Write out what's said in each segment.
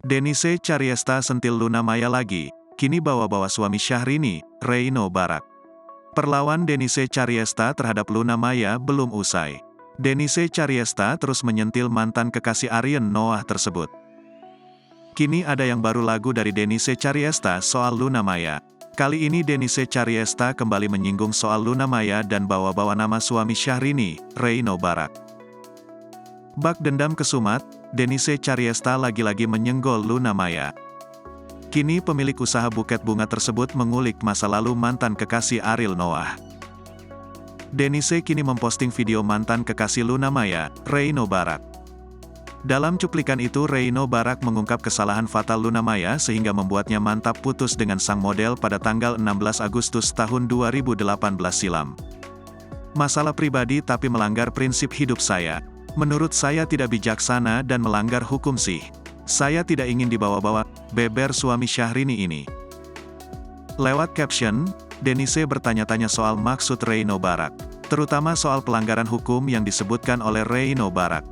Denise Cariesta sentil Luna Maya lagi, kini bawa-bawa suami Syahrini, Reino Barak. Perlawan Denise Cariesta terhadap Luna Maya belum usai. Denise Cariesta terus menyentil mantan kekasih Ariel Noah tersebut. Kini ada yang baru lagu dari Denise Cariesta soal Luna Maya. Kali ini Denise Cariesta kembali menyinggung soal Luna Maya dan bawa-bawa nama suami Syahrini, Reino Barak. Bak dendam kesumat, Denise Cariesta lagi-lagi menyenggol Luna Maya. Kini pemilik usaha buket bunga tersebut mengulik masa lalu mantan kekasih Ariel Noah. Denise kini memposting video mantan kekasih Luna Maya, Reino Barak. Dalam cuplikan itu Reino Barak mengungkap kesalahan fatal Luna Maya sehingga membuatnya mantap putus dengan sang model pada tanggal 16 Agustus tahun 2018 silam. Masalah pribadi tapi melanggar prinsip hidup saya. Menurut saya tidak bijaksana dan melanggar hukum sih. Saya tidak ingin dibawa-bawa, beber suami Syahrini ini. Lewat caption, Denise bertanya-tanya soal maksud Reino Barak, terutama soal pelanggaran hukum yang disebutkan oleh Reino Barak.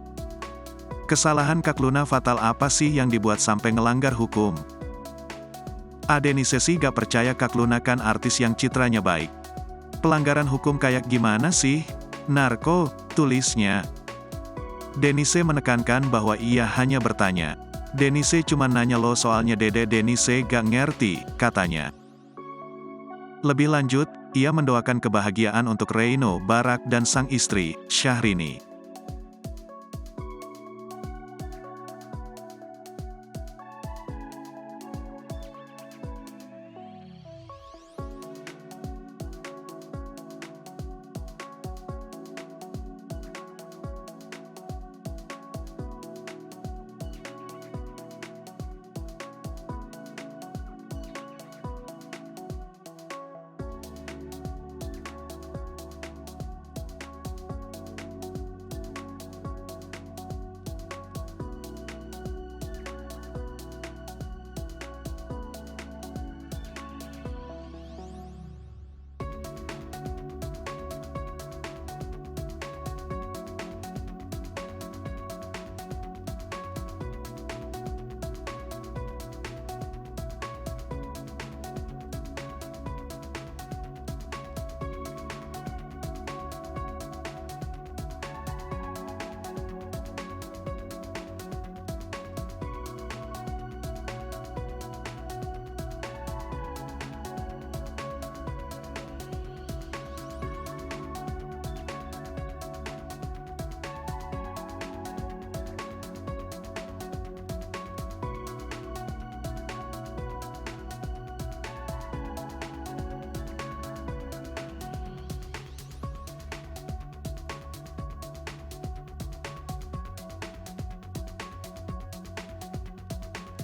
Kesalahan Kak Luna fatal apa sih yang dibuat sampai ngelanggar hukum? Denise sih gak percaya Kak Luna kan artis yang citranya baik. Pelanggaran hukum kayak gimana sih? Narko, tulisnya. Denise menekankan bahwa ia hanya bertanya. Denise cuma nanya lo soalnya dede Denise gak ngerti, katanya. Lebih lanjut, ia mendoakan kebahagiaan untuk Reino Barak dan sang istri, Syahrini.